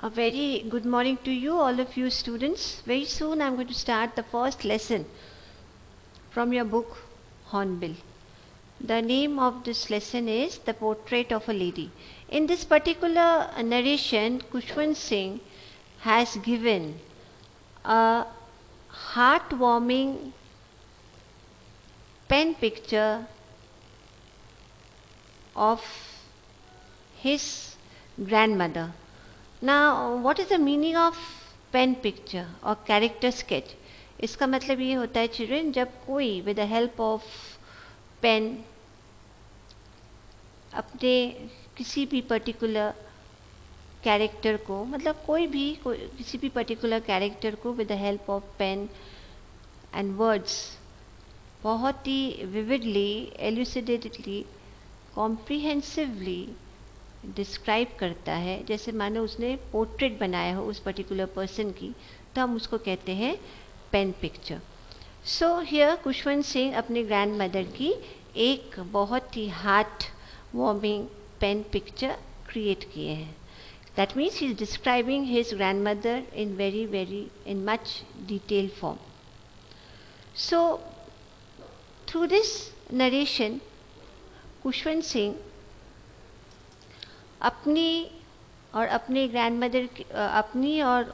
A very good morning to you, all of you students. Very soon I'm going to start the first lesson from your book Hornbill. The name of this lesson is The Portrait of a Lady. In this particular narration, Khushwant Singh has given a heartwarming pen picture of his grandmother. Now, what is the meaning of pen picture or character sketch? इसका मतलब ये होता है children, जब कोई with the help of pen अपने किसी भी पर्टिकुलर कैरेक्टर को, मतलब किसी भी पर्टिकुलर कैरेक्टर को with the help of pen and words बहुत ही विविडली, एल्यूसिडेटेडली, कॉम्प्रिहेंसिवली डिस्क्राइब करता है, जैसे मानो उसने पोर्ट्रेट बनाया हो उस पर्टिकुलर पर्सन की, तो हम उसको कहते हैं pen picture. So here Khushwant Singh अपने ग्रैंड मदर की एक बहुत ही heartwarming pen picture create किए हैं. That means he is describing his grandmother in much detail form. So through this narration Khushwant Singh अपनी और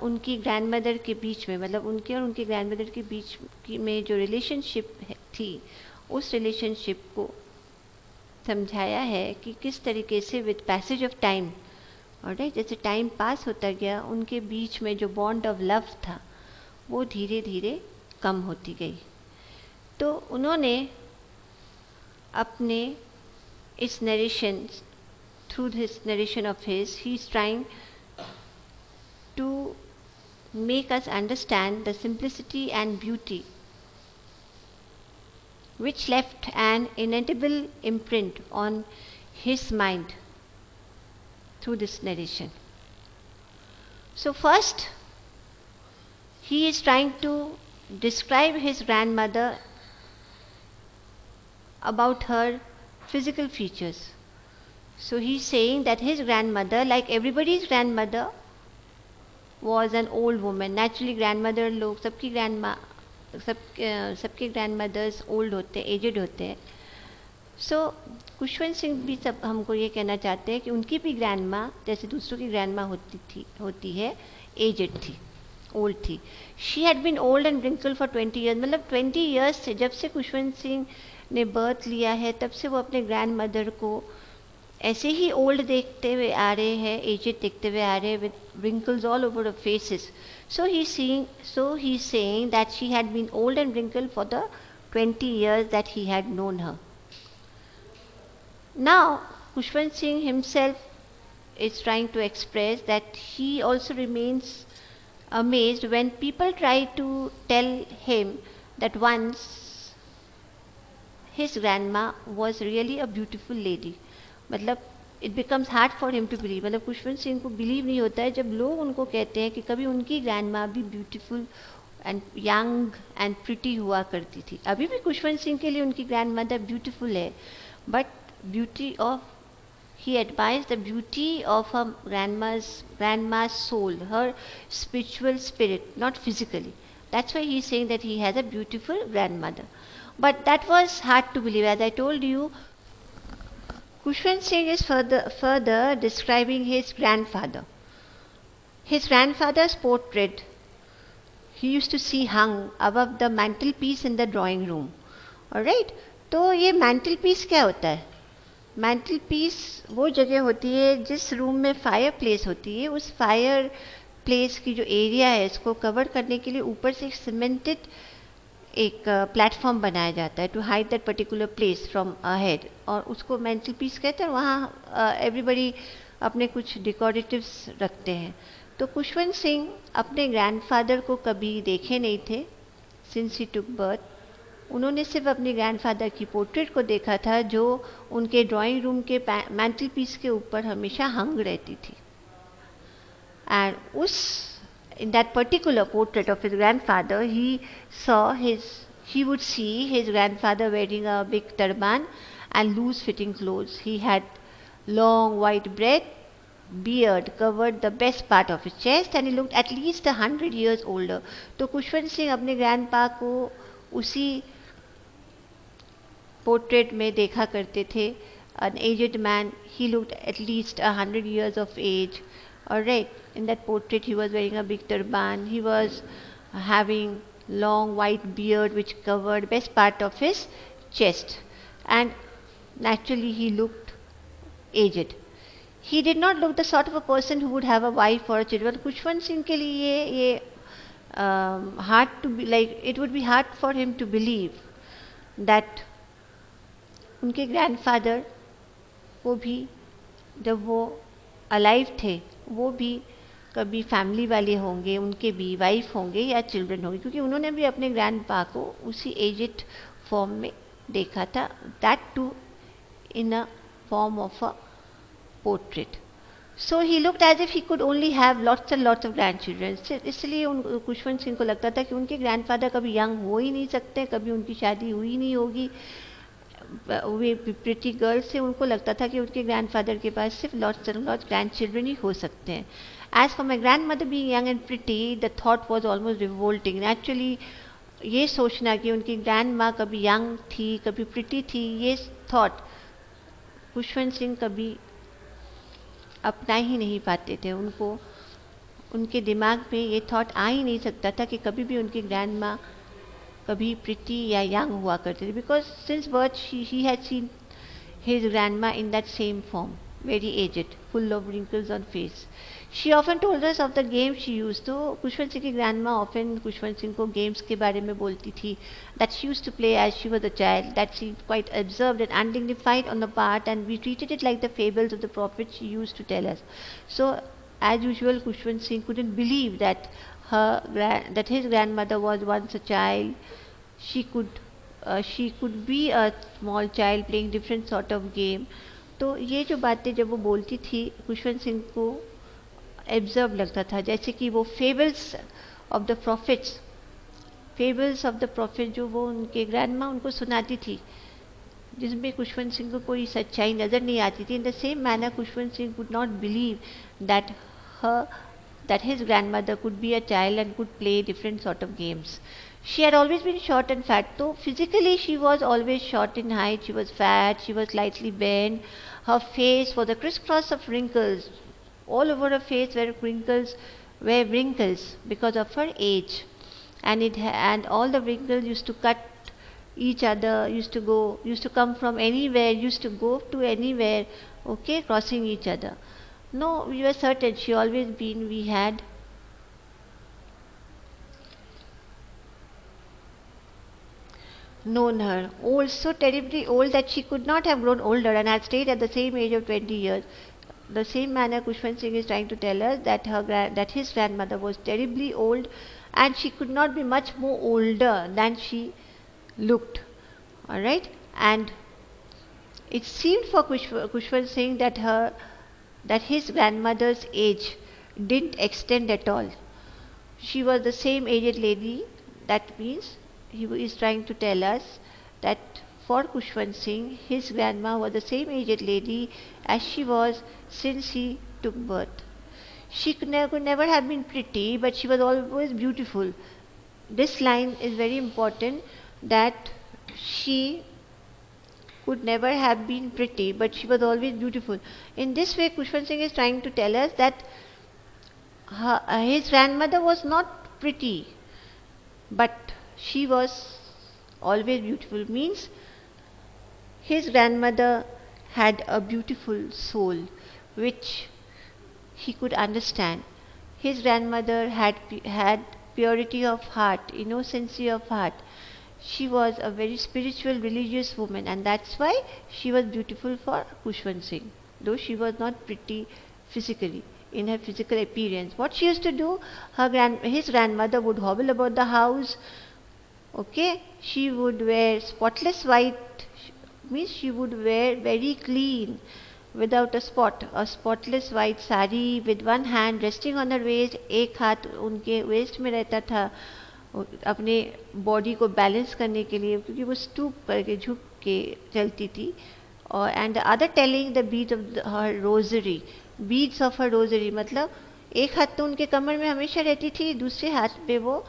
उनकी ग्रैंडमदर के बीच में, मतलब उनके और उनकी ग्रैंडमदर के बीच में जो रिलेशनशिप थी, उस रिलेशनशिप को समझाया है कि किस तरीके से विद पैसेज ऑफ टाइम, और जैसे टाइम पास होता गया, उनके बीच में जो बॉन्ड ऑफ लव था वो धीरे धीरे कम होती गई. तो उन्होंने अपने इस narration, through this narration of his, he is trying to make us understand the simplicity and beauty which left an indelible imprint on his mind through this narration. So first, he is trying to describe his grandmother about her physical features. So he is saying that his grandmother, like everybody's grandmother, was an old woman. Naturally grandmother लोग सबके grandmothers old होते हैं, aged होते हैं. So Khushwant Singh भी सब हमको ये कहना चाहते हैं कि उनकी भी grandma जैसे दूसरों की grandma होती है, aged थी, old थी. She had been old and wrinkled for 20 years. मतलब 20 years से, जब से खुशवंत सिंह ने birth लिया है, तब से वो अपने grandmother को ऐसे ही ओल्ड देखते हुए आ रहे हैं, एजेड देखते हुए आ रहे हैं, with wrinkles all over her faces. So he is saying that she had been old and wrinkled for the 20 years that he had known her. Now Khushwant Singh himself is trying to express that he also remains amazed when people try to tell him that once his grandma was really a beautiful lady. मतलब it becomes hard for him to believe, मतलब खुशवंत सिंह को believe नहीं होता है जब लोग उनको कहते हैं कि कभी उनकी ग्रैंडमा भी beautiful and young and pretty हुआ करती थी. अभी भी खुशवंत सिंह के लिए उनकी ग्रैंड मदर ब्यूटीफुल है, but beauty of, he admires the beauty of her grandma's soul, her spiritual spirit, not physically. That's why he is saying that he has a beautiful grandmother. But that was hard to believe. As I told you, Khushwant Singh is further describing his grandfather. His grandfather's portrait he used to see hung above the mantelpiece in the drawing room. Alright? तो ये mantelpiece क्या होता है? Mantelpiece वो जगह होती है जिस रूम में फायर प्लेस होती है. उस फायर प्लेस की जो एरिया है, इसको कवर करने के लिए ऊपर से सीमेंटेड एक प्लेटफॉर्म बनाया जाता है to hide that particular place from ahead, और उसको मेंटल पीस कहते हैं. वहाँ एवरीबडी अपने कुछ डेकोरेटिव्स रखते हैं. तो खुशवंत सिंह अपने ग्रैंडफादर को कभी देखे नहीं थे सिंस ही टुक बर्थ. उन्होंने सिर्फ अपने ग्रैंडफादर की पोर्ट्रेट को देखा था, जो उनके ड्राइंग रूम के मेंटल पीस के ऊपर हमेशा हंग रहती थी. And in that particular portrait of his grandfather, he would see his grandfather wearing a big turban and loose fitting clothes. He had long white beard beard covered the best part of his chest and he looked at least 100 years older. तो खुशवंत सिंह अपने grandpa को उसी portrait में देखा करते थे. An aged man, he looked at least 100 years of age. Alright, in that portrait he was wearing a big turban, he was having long white beard which covered best part of his chest, and naturally he looked aged. He did not look the sort of a person who would have a wife or a children. Khushwant Singh के लिए ये hard to be, like it would be hard for him to believe that उनके grandfather को भी जब वो alive थे वो भी कभी फैमिली वाले होंगे, उनके भी वाइफ होंगे या चिल्ड्रन होंगे, क्योंकि उन्होंने भी अपने ग्रैंडपा को उसी एजेड फॉर्म में देखा था, that too in a form of a portrait. So he looked as if he could only have lots and lots of grandchildren. इसलिए खुशवंत सिंह को लगता था कि उनके ग्रैंडफादर कभी यंग हो ही नहीं सकते, कभी उनकी शादी हुई नहीं होगी, वे प्रिटी गर्ल्स से उनको लगता था कि उनके ग्रैंडफादर के पास सिर्फ lots and lots grandchildren ही हो सकते हैं. As for my grandmother being young and pretty, the thought was almost revolting. Actually ये सोचना कि उनकी ग्रैंड माँ कभी यंग थी कभी प्रिटी थी, ये थॉट खुशवंत सिंह कभी अपना ही नहीं पाते थे. उनको उनके दिमाग में ये थॉट आ ही नहीं सकता था कि कभी भी उनकी ग्रैंड माँ कभी प्रिटी या यंग हुआ करते थे, because since birth he had seen his grandma in that same form, very aged, full of wrinkles on face. She often told us of the game she use. तो खुशवंत सिंह की grandma often Khushwant Singh को games के बारे में बोलती थी, that she use to play as she was a child, that she quite observed and undignified on the part, and we treated it like the fables of the prophet she used to tell us. So as usual, Khushwant Singh couldn't believe that that his grandmother was once a child. She could be a small child playing different sort of game. तो ये जो बातें जब वो बोलती थी खुशवंत सिंह को एब्जर्व लगता था, जैसे कि वो फेबल्स ऑफ द प्रॉफिट जो वो उनके ग्रैंडमा उनको सुनाती थी, जिसमें खुशवंत सिंह को कोई सच्चाई नज़र नहीं आती थी. In the same manner Khushwant Singh could not believe that his grandmother could be a child and could play different sort of games. She had always been short and fat. So physically she was always short in height, she was fat, she was slightly bent. Her face was a crisscross of wrinkles. All over her face were wrinkles because of her age. And all the wrinkles used to cut each other, used to come from anywhere, used to go to anywhere, okay, crossing each other. No, we were certain we had known her. Old, so terribly old that she could not have grown older and had stayed at the same age of 20 years. The same manner Khushwant Singh is trying to tell us that his grandmother was terribly old and she could not be much more older than she looked. Alright? And it seemed for Khushwant Singh that his grandmother's age didn't extend at all. She was the same aged lady. That means he is trying to tell us that for Khushwant Singh, his grandma was the same aged lady as she was since he took birth. She could never have been pretty, but she was always beautiful. This line is very important, that she could never have been pretty, but she was always beautiful. In this way, Khushwant Singh is trying to tell us that his grandmother was not pretty, but she was always beautiful. Means his grandmother had a beautiful soul which he could understand. His grandmother had purity of heart, innocency of heart. She was a very spiritual, religious woman, and that's why she was beautiful for Khushwant Singh, though she was not pretty physically, in her physical appearance. What she used to do, his grandmother would hobble about the house, okay? She would wear spotless white, means she would wear very clean, without a spot, a spotless white sari with one hand resting on her waist, एक हाथ उनके waist में रहता था अपने body को balance करने के लिए, क्योंकि वो स्टूप करके झुक के चलती थी. और and the other telling the beat of her rosary, beads of her rosary, मतलब एक हाथ तो उनके कमर में हमेशा रहती थी, दूसरे हाथ पे वो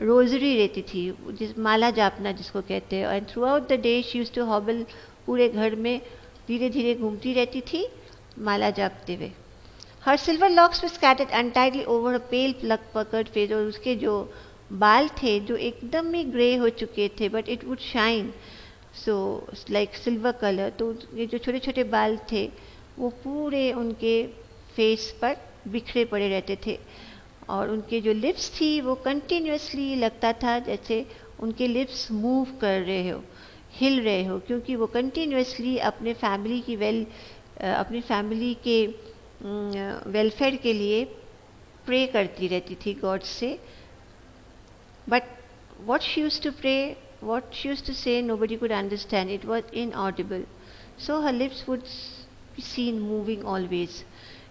रोजरी रहती थी, जिस माला जापना जिसको कहते हैं। And throughout the day she used to hobble, पूरे घर में धीरे धीरे घूमती रहती थी माला जापते हुए। Her silver locks were scattered untidily over a pale plump puckered face, और उसके जो बाल थे जो एकदम ही ग्रे हो चुके थे, but it would shine so like silver colour, तो ये जो छोटे छोटे बाल थे वो पूरे उनके फेस पर बिखरे पड़े रहते थे। और उनके जो लिप्स थी वो कंटिन्यूसली लगता था जैसे उनके लिप्स मूव कर रहे हो, हिल रहे हो, क्योंकि वो कंटिन्यूसली अपने फैमिली की अपनी फैमिली के वेलफेयर के लिए प्रे करती रहती थी गॉड से। But what she used to pray, what she used to say, nobody could understand. It was inaudible. So her lips would be seen moving always.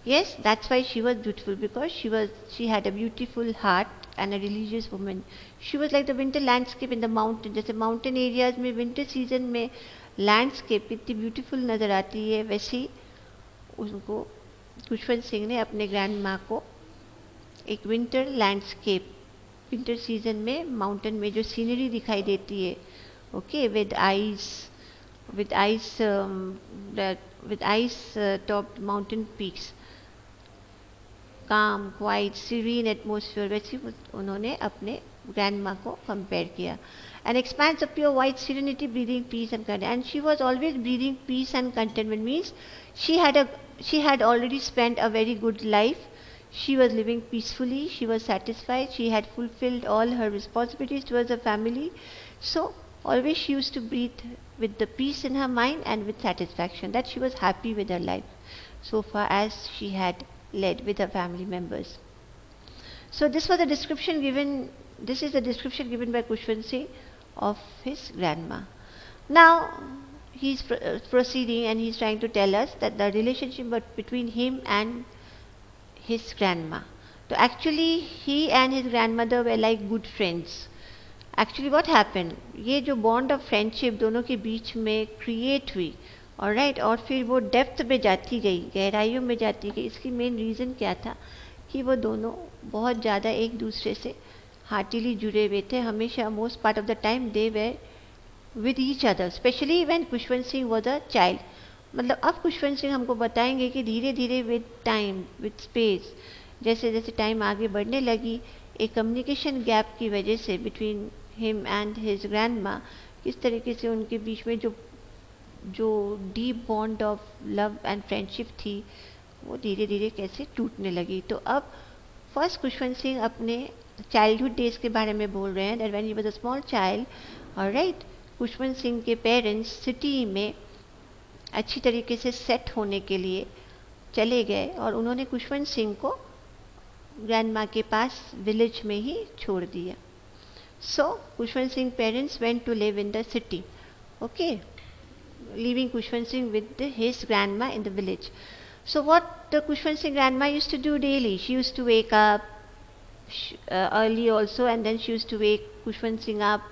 Yes, that's why she was beautiful, because she had a beautiful heart and a religious woman. She was like the winter landscape in the mountain. जैसे mountain areas में winter season में landscape इतनी beautiful नज़र आती है, वैसे ही उनको खुशवंत सिंह ने अपने ग्रैंड माँ को एक विंटर लैंडस्केप, विंटर सीजन में माउंटेन में जो सीनरी दिखाई देती है, okay, with ice topped mountain peaks, काम क्वाइट सीरीन एटमोसफियर, वैसे उन्होंने अपने ग्रैंड माँ को कंपेयर किया। An expanse of pure white serenity, breathing peace and contentment. And she was always breathing peace and contentment. Means she had already spent a very good life. She was living peacefully. She was satisfied. She had fulfilled all her responsibilities towards her family. So always she used to breathe with the peace in her mind and with satisfaction that she was happy with her life, so far as she had led with her family members. So this was a description given. This is a description given by Khushwant Singh of his grandma. Now he's proceeding and he's trying to tell us that the relationship between him and his grandma. So actually he and his grandmother were like good friends. Actually what happened, ये जो bond of friendship दोनों के बीच में create हुई, alright, और फिर वो depth में जाती गई, गहराइयों में जाती गई, इसकी मेन रीज़न क्या था कि वो दोनों बहुत ज़्यादा एक दूसरे से हार्टिली जुड़े हुए थे हमेशा। Most part of the time they were with each other, specially when Khushwant Singh was a child. मतलब अब खुशवंत सिंह हमको बताएंगे कि धीरे धीरे विद टाइम, विद स्पेस, जैसे जैसे टाइम आगे बढ़ने लगी, एक कम्युनिकेशन गैप की वजह से between him and his grand माँ, किस तरीके से उनके बीच में जो deep bond of love and friendship थी वो धीरे धीरे कैसे टूटने लगी। तो अब फर्स्ट खुशवंत सिंह अपने चाइल्डहुड डेज के बारे में बोल रहे हैं, that when he was a small child, alright, Khushwant Singh के पेरेंट्स सिटी में अच्छी तरीके से सेट होने के लिए चले गए और उन्होंने खुशवंत सिंह को ग्रैंड माँ के पास विलेज में ही छोड़ दिया। So Khushwant Singh parents went to live in the city, okay, leaving Khushwant Singh with his grandma in the village. So what the Khushwant Singh grandma used to do daily, she used to wake up early also, and then she used to wake Khushwant Singh up.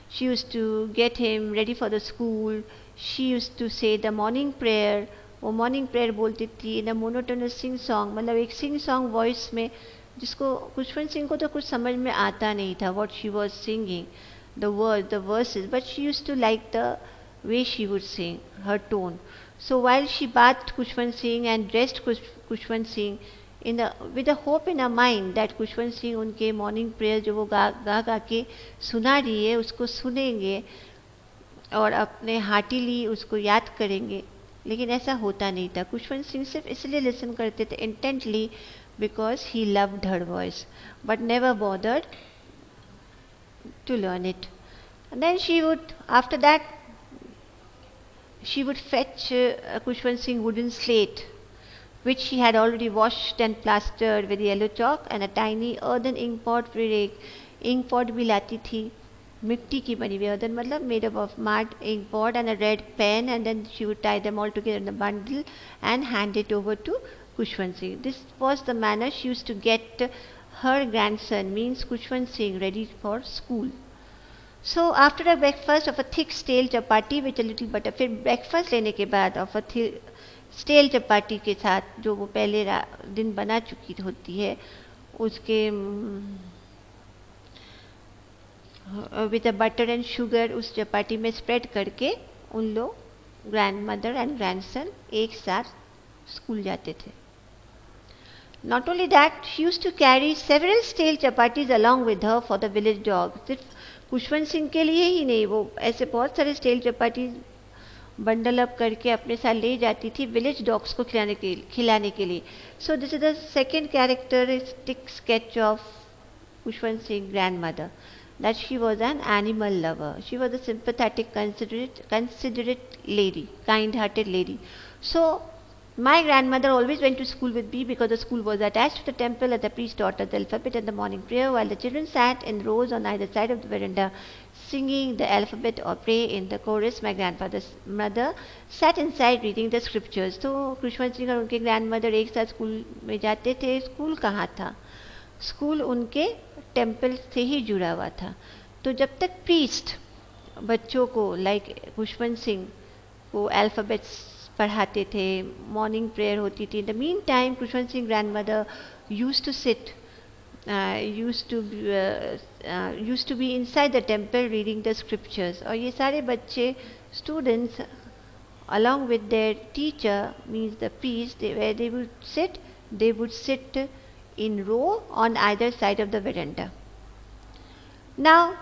She used to get him ready for the school. She used to say the morning prayer. वो morning prayer बोलती थी इन अ monotonous sing song, मतलब एक sing song voice में, जिसको खुशवंत सिंह को तो कुछ समझ में आता नहीं था what she was singing, the verses, but she used to like the way she would sing, her tone. So while she bathed Khushwant Singh and dressed Khushwant Singh with a hope in her mind that Khushwant Singh उनके morning prayer जो वो गा के सुना रही है उसको सुनेंगे और अपने हार्टिली उसको याद करेंगे, लेकिन ऐसा होता नहीं था। खुशवंत सिंह सिर्फ इसलिए लिसन करते थे intently because he loved her voice but never bothered to learn it. Then she would after that she would fetch Khushwant Singh wooden slate, which she had already washed and plastered with yellow chalk, and a tiny earthen ink pot, फिर एक ink pot भी लाती थी, मिट्टी की बनी हुई earthen मतलब made up of mud, ink pot and a red pen, and then she would tie them all together in a bundle and hand it over to Khushwant Singh. This was the manner she used to get her grandson, means Khushwant Singh, ready for school. So after a breakfast of a thick stale chapati with a little butter, फिर breakfast लेने के बाद of a stele चपाती के साथ जो वो पहले दिन बना चुकी होती है उसके विद बटर एंड शुगर उस चपाती में स्प्रेड करके उन लोग ग्रैंड मदर एंड ग्रैंडसन एक साथ स्कूल जाते थे. Not only that, she used to carry several stale chapatis along with her for the village dogs. सिर्फ खुशवंत सिंह के लिए ही नहीं, वो ऐसे बहुत सारे स्टेल चपाटी बंडल अप करके अपने साथ ले जाती थी विलेज डॉग्स को खिलाने के लिए. So this is the second characteristic sketch of Khushwant Singh grand mother, that she was an animal lover. She was a sympathetic, considerate lady, kind-hearted lady. So my grandmother always went to school with me because the school was attached to the temple and the priest taught us the alphabet and the morning prayer while the children sat in rows on either side of the veranda singing the alphabet or pray in the chorus. My grandfather's mother sat inside reading the scriptures. तो खुशवंत सिंह और उनके grandmother एक साथ school में जाते थे. School कहाँ था? स्कूल उनके टेम्पल से ही जुड़ा हुआ था. तो जब तक प्रीस्ट बच्चों को लाइक खुशवंत सिंह को अल्फ़ाबेट्स पढ़ाते थे, मॉर्निंग प्रेयर होती थी. In the mean time Khushwant Singh grand mother used to be inside the temple reading the scriptures. और ये सारे बच्चे students along with their teacher means the priest, where they would sit in row on either side of the veranda. Now,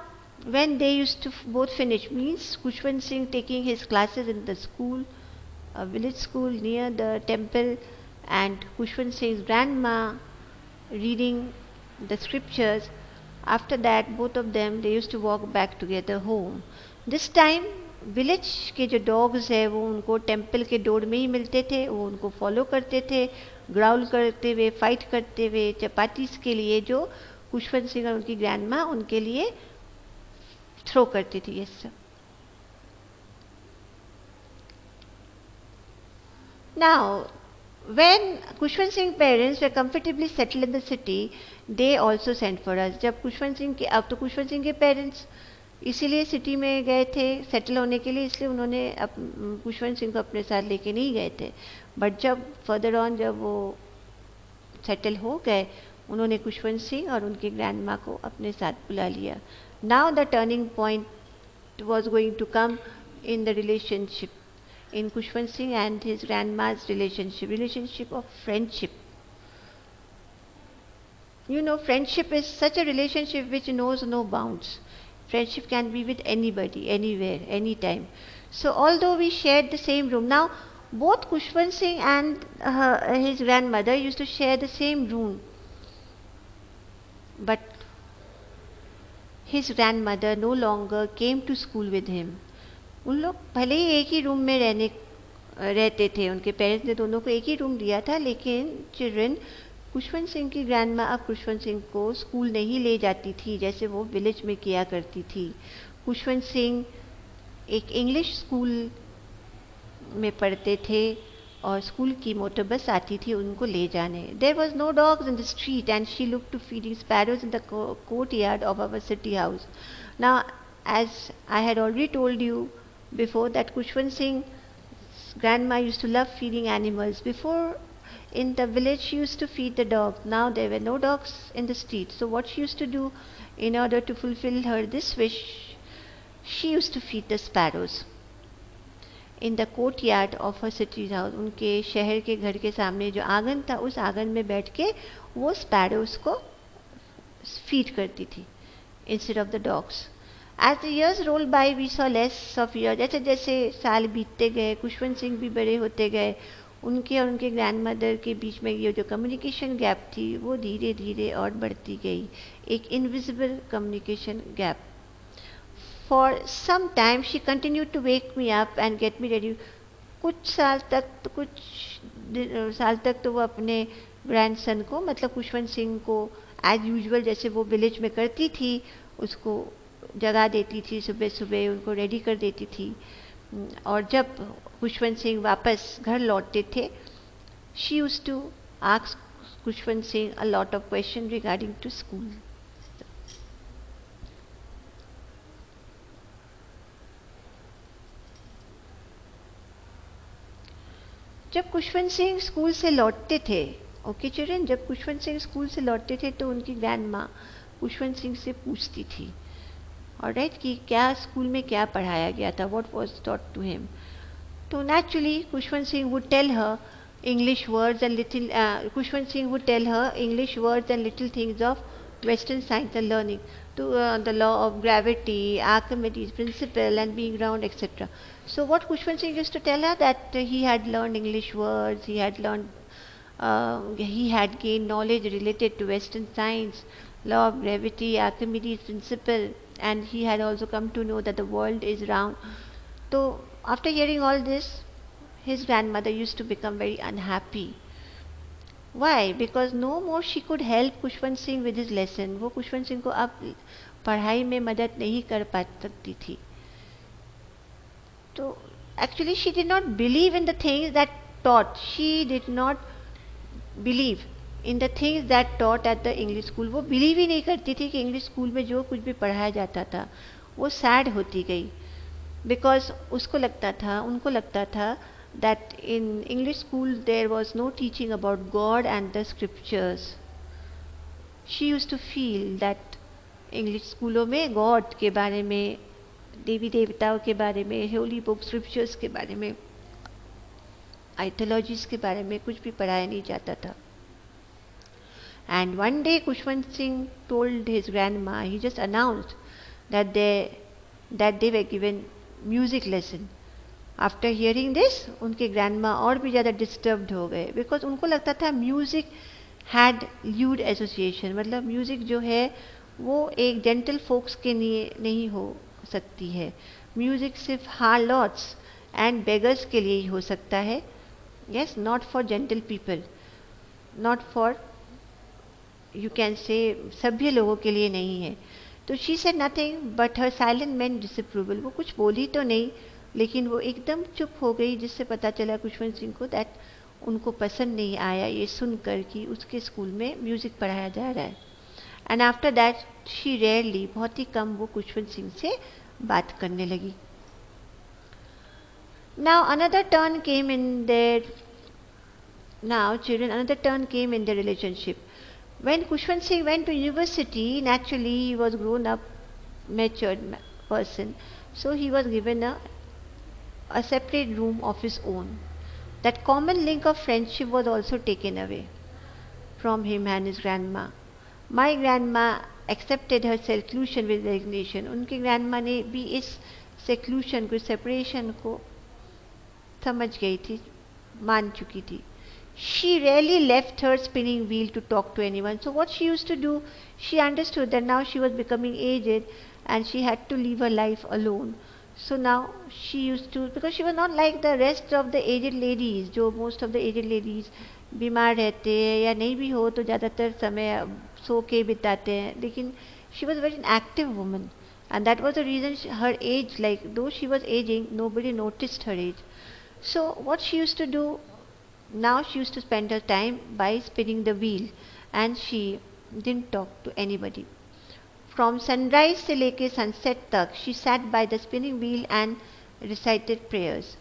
when they used to both finish, means Khushwant Singh taking his classes in the school, a village school near the temple, and Khushwant Singh's grandma reading the scriptures. After that, both of them, they used to walk back together home. This time, village के जो dogs है वो उनको temple के door में ही मिलते थे. वो उनको फॉलो करते थे, ग्राउल करते हुए, फाइट करते हुए चपातीस के लिए जो खुशवंत सिंह और उनकी ग्रैंडमा उनके लिए थ्रो करती थी. ये सब. Now when Khushwant Singh parents were comfortably settled in the city, they also sent for us. जब खुशवंत सिंह के, अब तो खुशवंत सिंह के पेरेंट्स इसीलिए सिटी में गए थे सेटल होने के लिए, इसलिए उन्होंने खुशवंत सिंह को अपने साथ लेके नहीं गए थे. बट जब फर्दर ऑन जब वो सेटल हो गए, उन्होंने खुशवंत सिंह और उनकी ग्रैंड माँ को अपने साथ बुला लिया. Now the turning point was going to come in the relationship, in Khushwant Singh and his grandma's relationship of friendship. You know, friendship is such a relationship which knows no bounds. Friendship can be with anybody, anywhere, anytime. So although we shared the same room, now both Khushwant Singh and his grandmother used to share the same room. But his grandmother no longer came to school with him. उन लोग भले ही एक ही room में रहते थे, उनके parents ने दोनों को एक ही रूम दिया था, लेकिन चिल्ड्रन खुशवंत सिंह की ग्रैंडमा अब खुशवंत सिंह को स्कूल नहीं ले जाती थी जैसे वो विलेज में किया करती थी. खुशवंत सिंह एक इंग्लिश स्कूल में पढ़ते थे और स्कूल की मोटर बस आती थी उनको ले जाने. There was no dogs in the street and she look to feeding sparrows in the courtyard of our city house. Now as I had already told you before that Khushwant Singh's grandma used to love feeding animals. Before, in the village she used to feed the dogs. Now there were no dogs in the street. So what she used to do in order to fulfill her this wish, she used to feed the sparrows in the courtyard of her city house. उनके शहर के घर के सामने जो आंगन था, उस आंगन में बैठ के वो स्पैरोज को फीड करती थी instead of the dogs. As the years rolled by, we saw less of years. जैसे जैसे साल बीतते गए, खुशवंत सिंह भी बड़े होते गए, उनके और उनके ग्रैंडमदर के बीच में ये जो कम्युनिकेशन गैप थी वो धीरे धीरे और बढ़ती गई, एक invisible communication gap. For some time she continue to wake me up and get me ready. कुछ साल तक तो वो अपने ग्रैंडसन को, मतलब खुशवंत सिंह को एज यूजुअल जैसे वो विलेज में करती थी, उसको जगा देती थी, सुबह सुबह उनको रेडी कर देती थी. और जब खुशवंत सिंह वापस घर लौटते थे, she used to ask Khushwant Singh a lot of question regarding to school. जब खुशवंत सिंह स्कूल से लौटते थे, ओके चिल्ड्रन, जब खुशवंत सिंह स्कूल से लौटते थे तो उनकी ग्रैंड माँ खुशवंत सिंह से पूछती थी, ऑलराइट, कि क्या स्कूल में क्या पढ़ाया गया था, what was taught to him. तो naturally Khushwant Singh would tell her English words and little Khushwant Singh would tell her English words and little things of Western science and learning, to the law of gravity, Archimedes principle, and being round, etc. So what Khushwant Singh used to tell her, that he had learned English words, he had gained knowledge related to Western science, law of gravity, Archimedes principle, and he had also come to know that the world is round. So after hearing all this, his grandmother used to become very unhappy. Why? Because no more she could help Khushwant Singh with his lesson. वो खुशवंत सिंह को अब पढ़ाई में मदद नहीं कर पा सकती थी. तो actually she did not believe in the things that taught. She did not believe in the things that taught at the English school. वो बिलीव ही नहीं करती थी कि इंग्लिश स्कूल में जो कुछ भी पढ़ाया जाता था. वो सैड होती गई, बिकॉज उनको लगता था that in English school there was no teaching about God and the scriptures. She used to feel that English स्कूलों में God के बारे में, देवी देवताओं के बारे में, होली बुक स्क्रिप्चर्स के बारे में, आइथोलॉजीज के बारे में कुछ भी पढ़ाया नहीं जाता था. And one day Khushwant Singh told his grandma, he just announced that they were given music lesson. After hearing this उनके ग्रैंडमा और भी ज़्यादा डिस्टर्ब्ड हो गए, बिकॉज उनको लगता था म्यूज़िक हैड ल्यूड एसोसिएशन, मतलब म्यूज़िक जो है वो एक जेंटल फोक्स के लिए नहीं हो सकती है. म्यूज़िक सिर्फ हार्लॉट्स एंड बेगर्स के लिए ही हो सकता है. Yes, not for gentle people, not for, you can say, सभ्य लोगों के लिए नहीं है. तो she said nothing but her silent meant disapproval. वो कुछ बोली तो नहीं, लेकिन वो एकदम चुप हो गई, जिससे पता चला खुशवंत सिंह को दैट उनको पसंद नहीं आया ये सुनकर कि उसके स्कूल में म्यूज़िक पढ़ाया जा रहा है. And after that she rarely, बहुत ही कम वो खुशवंत सिंह से बात करने लगी. Now another turn came in there, now children, another turn came in there relationship. When Khushwant Singh went to university, naturally he was grown up matured person, so he was given a separate room of his own. That common link of friendship was also taken away from him and his grandma. My grandma accepted her seclusion with resignation. उनकी grandma ने भी इस seclusion को, separation को समझ गई थी, मान चुकी थी. She rarely left her spinning wheel to talk to anyone. So what she used to do, she understood that now she was becoming aged and she had to live her life alone. So now she used to, because she was not like the rest of the aged ladies, जो most of the aged ladies बीमार रहते हैं या नहीं भी हो तो ज़्यादातर समय सो के बिताते हैं, लेकिन she was very an active woman, and that was the reason her age, like though she was aging, nobody noticed her age. So what she used to do, now she used to spend her time by spinning the wheel, and she didn't talk to anybody. From sunrise से लेके sunset तक she sat by the spinning wheel and recited prayers.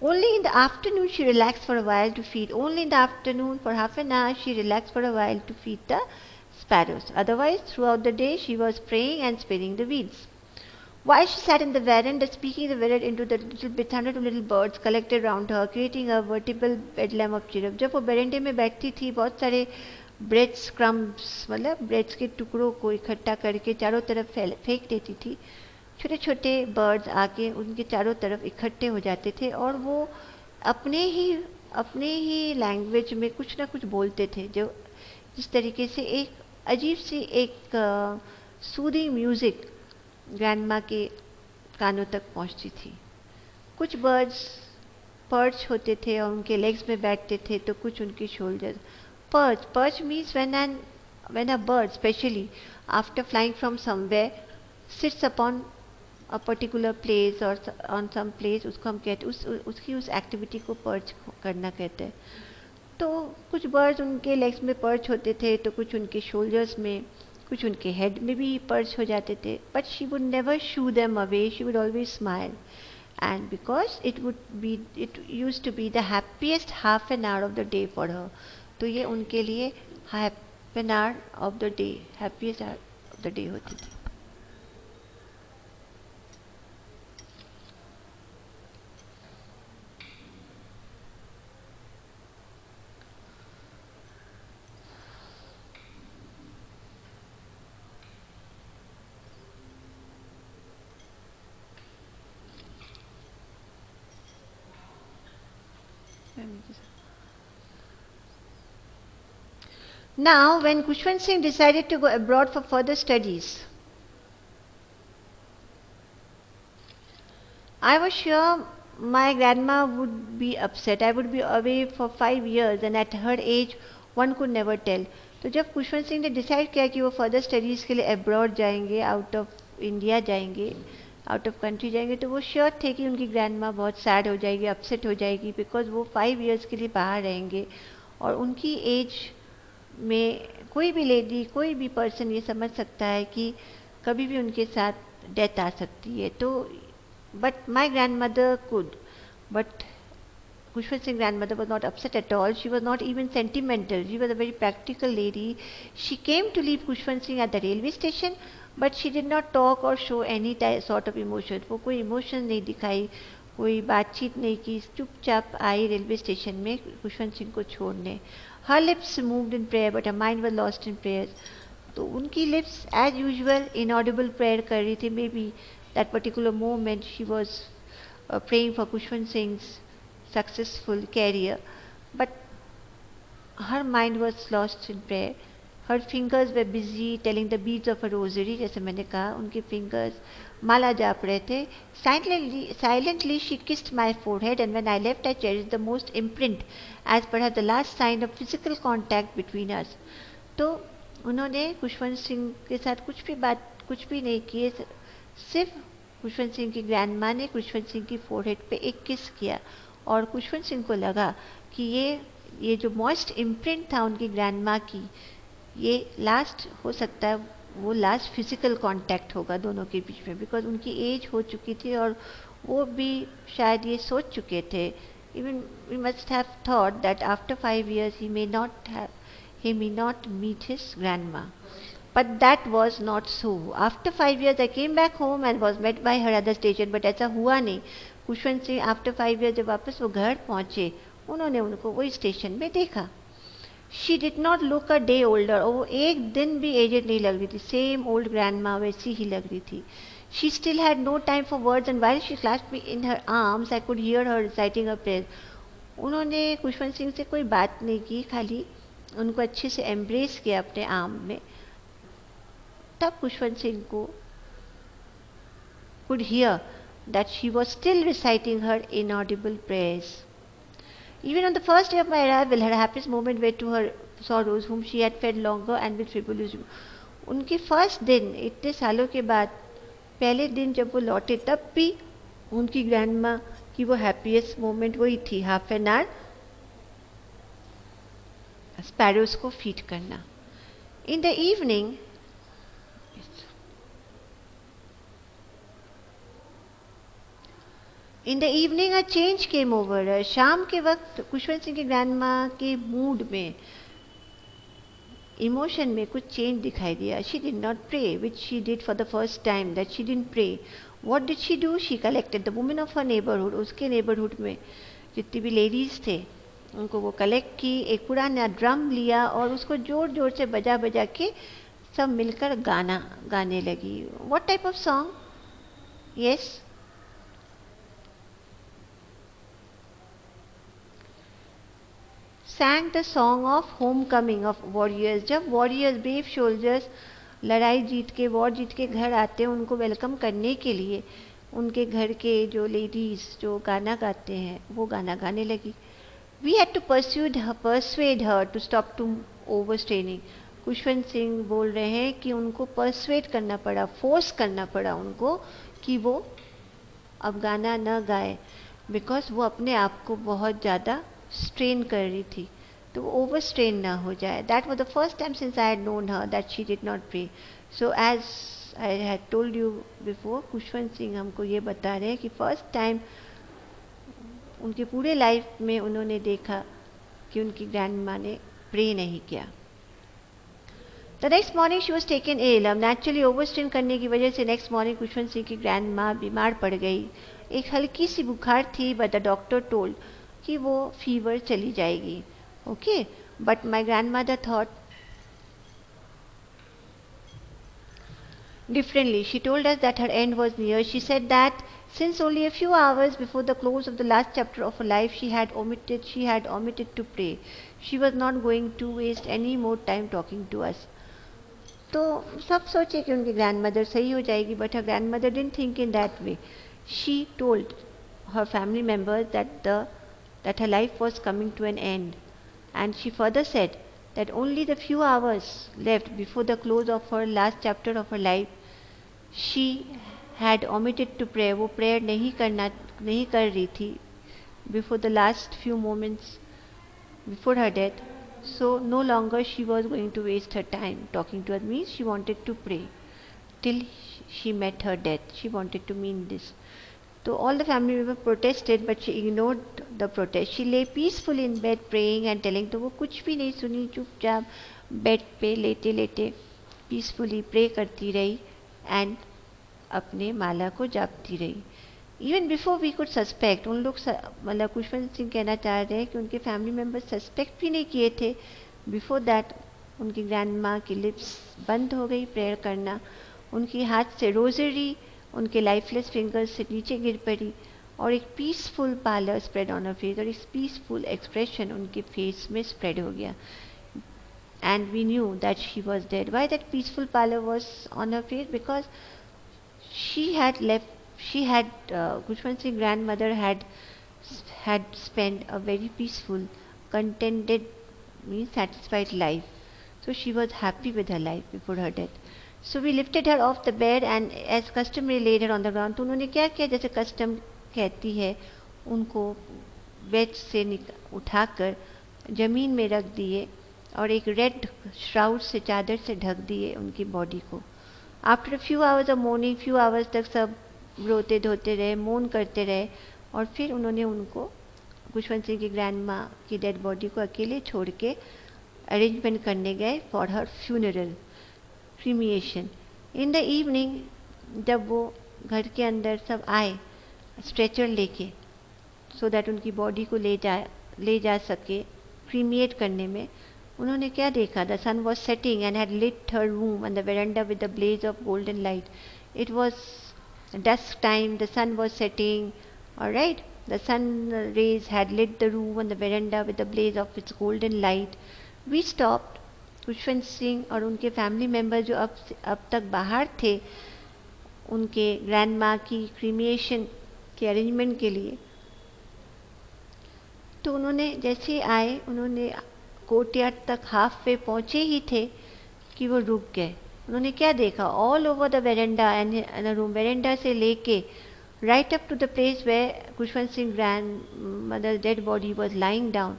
Only in the afternoon she relaxed for a while to feed. Only in the afternoon for half an hour she relaxed for a while to feed the sparrows. Otherwise throughout the day she was praying and spinning the wheels. While she sat in the veranda speaking the word into the little bit, hundred of little birds collected round her, creating a veritable bedlam of chirrup. जब वो बेरेंडे में बैठती थी, बहुत सारे breads crumbs, मतलब breads के टुकड़ों को इकट्ठा करके चारों तरफ फेंक देती थी. छोटे छोटे बर्ड्स आके उनके चारों तरफ इकट्ठे हो जाते थे और वो अपने ही लैंग्वेज में कुछ ना कुछ बोलते थे, जो जिस तरीके से एक अजीब सी एक सूदिंग म्यूज़िक ग्रैंडमा के कानों तक पहुंचती थी. कुछ बर्ड्स पर्च होते थे और उनके लेग्स में बैठते थे, तो कुछ उनके shoulder. Perch means when a bird, especially after flying from somewhere, sits upon a particular place or on some place, उसको हम कहते उसकी उस एक्टिविटी को पर्च करना कहते हैं. तो कुछ बर्ड्स उनके लेग्स में पर्च होते थे, तो कुछ उनके शोल्डर्स में, कुछ उनके हेड में भी पर्च हो जाते थे. But she would never shoe them away, she would always smile. and because it used to be the happiest half an hour of the day for her. तो ये उनके लिए half an hour of the day, happiest hour of the day होती थी. Now, when Khushwant Singh decided to go abroad for further studies, I was sure my grandma would be upset. I would be away for 5 years and at her age one could never tell. तो जब खुशवंत सिंह ने decide किया कि वो further studies के लिए abroad जाएंगे, out of India जाएंगे, आउट ऑफ कंट्री जाएंगे, तो वो श्योर थे कि उनकी ग्रैंड माँ बहुत सैड हो जाएगी, अपसेट हो जाएगी, बिकॉज वो 5 years के लिए बाहर रहेंगे और उनकी एज में कोई भी लेडी, कोई भी पर्सन ये समझ सकता है कि कभी भी उनके साथ डेथ आ सकती है. तो but my grand mother could, but Khushwant Singh's grandmother was not upset at all. She was not even sentimental. She was a very practical lady. She came to leave Khushwant Singh at the railway station, but she did not talk or show any sort of emotion. वो कोई emotion नहीं दिखाई, कोई बातचीत नहीं की, चुपचाप आई railway station में खुशवंत सिंह को छोड़ने. Her lips moved in prayer, but her mind was lost in prayers. तो उनकी lips as usual inaudible prayer कर रही थी. Maybe that particular moment she was praying for Khushwant Singh's successful career, but her mind was lost in prayer. Her fingers were busy telling the beads of a rosary. जैसे मैंने कहा, उनके fingers माला जाप रहे थे. Silently she kissed my forehead, and when I left I cherished the most imprint as perhaps the last sign of physical contact between us. तो उन्होंने खुशवंत सिंह के साथ कुछ भी नहीं किए, सिर्फ खुशवंत सिंह की ग्रैंड माँ ने खुशवंत सिंह की फोरहेड पे एक किस किया और खुशवंत सिंह को लगा कि ये जो मॉइस्ट इम्प्रिंट था उनकी ग्रैंड माँ की, ये लास्ट हो सकता है, वो लास्ट फिजिकल कांटेक्ट होगा दोनों के बीच में, बिकॉज उनकी एज हो चुकी थी और वो भी शायद ये सोच चुके थे. Even we must have thought that after 5 years he may not meet his grandma. But that was not so. After 5 years I came back home and was met by her at the station, but ऐसा हुआ नहीं. Khushwant Singh after 5 years जब वापस वो घर पहुँचे, उन्होंने उनको वही स्टेशन में देखा. She did not look a day older, और वो एक दिन भी एजेड नहीं लग रही थी. सेम ओल्ड ग्रैंड माँ वैसी ही लग रही थी. She still had no time for words, and while she clasped me in her arms I could hear her reciting a prayer. उन्होंने खुशवंत सिंह से कोई बात नहीं की, खाली उनको अच्छे से एम्ब्रेस किया अपने आर्म में. तब खुशवंत सिंह को could hear that she was still reciting her inaudible prayers. Even on the first day of my arrival, her happiest moment were to her sorrows, whom she had fed longer and with frivolity. उनके first दिन, इतने सालों के बाद, पहले दिन जब वो लौटे, तब भी उनकी ग्रैंड माँ की वो हैप्पीएस्ट मोमेंट वही थी, हाफ एन आवर स्पैरोज को फीड करना. इन the evening a change came over her. शाम के वक्त खुशवंत सिंह की ग्रैंड माँ के मूड में, इमोशन में कुछ चेंज दिखाई दिया. She did not pray, which she did for the first time. That she didn't pray. What did she do? She collected the women of her neighborhood. उसके neighborhood में जितनी भी लेडीज थे, उनको वो कलेक्ट की. एक पुराना ड्रम लिया और उसको जोर जोर से बजा बजा के सब मिलकर गाने लगी. What type of song? Yes. Sang the song of homecoming of warriors. जब warriors, brave soldiers लड़ाई जीत के, वॉर जीत के घर आते हैं, उनको वेलकम करने के लिए उनके घर के जो लेडीज़ जो गाना गाते हैं, वो गाना गाने लगी. We had to persuade her to stop to overstraining. Khushwant Singh बोल रहे हैं कि उनको परसुएट करना पड़ा, फोर्स करना पड़ा उनको कि वो अब गाना न गाए, बिकॉज वो अपने आप को बहुत ज़्यादा स्ट्रेन कर रही थी, तो वो ओवर स्ट्रेन ना हो जाए. That was the first time since I had known her that she did not pray. So as I had told you before, Khushwant Singh हमको ये बता रहे हैं कि फर्स्ट टाइम उनके पूरे लाइफ में उन्होंने देखा कि उनकी ग्रैंड माँ ने प्रे नहीं किया। The next morning she was taken ill. अब नेचुरली ओवरस्ट्रेन करने की वजह से नेक्स्ट मॉर्निंग खुशवंत सिंह की ग्रैंड माँ बीमार पड़ गई। एक हल्की सी बुखार थी, बट द डॉक्टर टोल्ड कि वो फीवर चली जाएगी। Okay, but my grand mother thought differently. She told us that her end was near. She said that since only a few hours before the close of the last chapter of her life she had omitted to pray. She was not going to waste any more time talking to us. तो सब सोचे कि उनकी grandmother सही हो जाएगी, but her grandmother didn't think in that way. She told her family members that her life was coming to an end, and she further said that only the few hours left before the close of her last chapter of her life she had omitted to pray. वो prayer नहीं कर रही थी before the last few moments before her death. So no longer she was going to waste her time talking to us. Means she wanted to pray till she met her death. She wanted to mean this. So all the family members protested, but she ignored the protest. She lay peacefully in bed praying and telling. तो वो कुछ भी नहीं सुनी, चुपचाप bed पे लेटे लेटे पीसफुली प्रे करती रही एंड अपने माला को जापती रही. Even before we could suspect, उन लोग मतलब खुशवंत सिंह कहना चाह रहे हैं कि उनके फैमिली मेम्बर्स सस्पेक्ट भी नहीं किए थे. बिफोर दैट उनकी ग्रैंड माँ की लिप्स बंद हो गई प्रेयर करना. उनके हाथ से रोजरी उनके लाइफलेस फिंगर्स से नीचे गिर पड़ी और एक peaceful pallor spread on her face, और एक पीसफुल एक्सप्रेशन उनके फेस में स्प्रेड हो गया. And we knew that she was dead. Why that peaceful pallor was on her face? Because she had Kushwant Singh grandmother had spent a very peaceful, contented, means satisfied life. So she was happy with her life before her death. So we lifted her off the bed and as customary laid her on the ground. तो उन्होंने क्या किया, जैसे custom कहती है, उनको bed से उठाकर जमीन में रख दिए और एक रेड श्राउड से, चादर से ढक दिए उनकी बॉडी को. After few hours of morning, few hours तक सब रोते धोते रहे, मोन करते रहे, और फिर उन्होंने उनको खुशवंत सिंह की ग्रैंड माँ की डेड बॉडी को अकेले छोड़ के अरेंजमेंट करने गए for her funeral, cremation. In the evening जब वो घर के अंदर सब आए स्ट्रेचर लेके, सो दैट उनकी बॉडी को ले जा सके क्रीमिएट करने में, उन्होंने क्या देखा? The sun was setting and had lit her room on the veranda with the blaze of golden light. It was dusk time, the sun was setting, alright, the sun rays had lit the room on the veranda with the blaze of its golden light. We stopped. Khushwant Singh और उनके family member जो अब तक बाहर थे उनके grand माँ की क्रीमिएशन के अरेंजमेंट के लिए, तो उन्होंने जैसे आए, उन्होंने कोर्टयार्ड तक हाफ वे पहुँचे ही थे कि वो रुक गए. उन्होंने क्या देखा? All over the veranda and room, veranda से लेके right up to the place where Khushwant Singh grandmother dead body was lying down,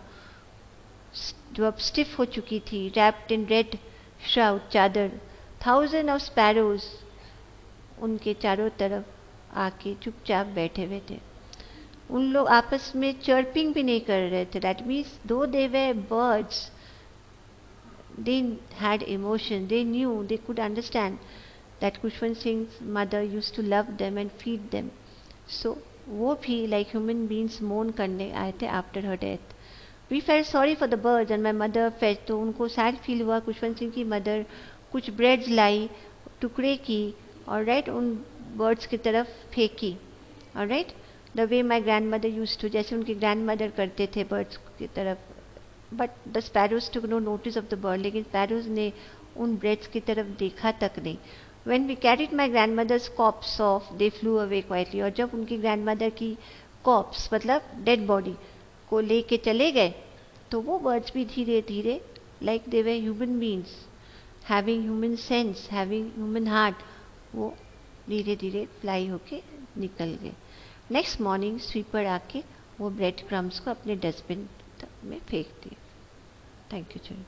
जो अब स्टिफ हो चुकी थी, रैप्ड इन रेड श्राउड, चादर. थाउजेंड ऑफ स्पैरोज उनके चारों तरफ आके चुपचाप बैठे हुए थे. उन लोग आपस में चर्पिंग भी नहीं कर रहे थे. दैट मीन्स दो दे वे birds, they had emotion. They knew, they could understand that Kushwant Singh's mother used to love them and feed them. So वो भी like human beings मोन करने आए थे after her death. We felt sorry for the birds and my mother felt, तो उनको sad feel हुआ. खुशवंत सिंह की मदर कुछ ब्रेड्स लाई, टुकड़े की, और राइट उन बर्ड्स की तरफ फेंकी, और right the way my grandmother use to, जैसे उनकी ग्रैंड मदर करते थे बर्ड्स की तरफ. But the sparrows took no notice of the bird, लेकिन स्पैरोज ने उन ब्रेड्स की तरफ देखा तक नहीं. When we carried my grandmother's corpse off, they flew away quietly. और जब उनकी ग्रैंड मदर की कॉप्स मतलब डेड बॉडी को लेके चले गए, तो वो बर्ड्स भी धीरे धीरे like they way human beings having human sense, having human heart, वो धीरे धीरे फ्लाई होके निकल गए. नेक्स्ट मॉर्निंग स्वीपर आके वो ब्रेड क्रम्स को अपने डस्टबिन में फेंक दिए. Thank you, Jay.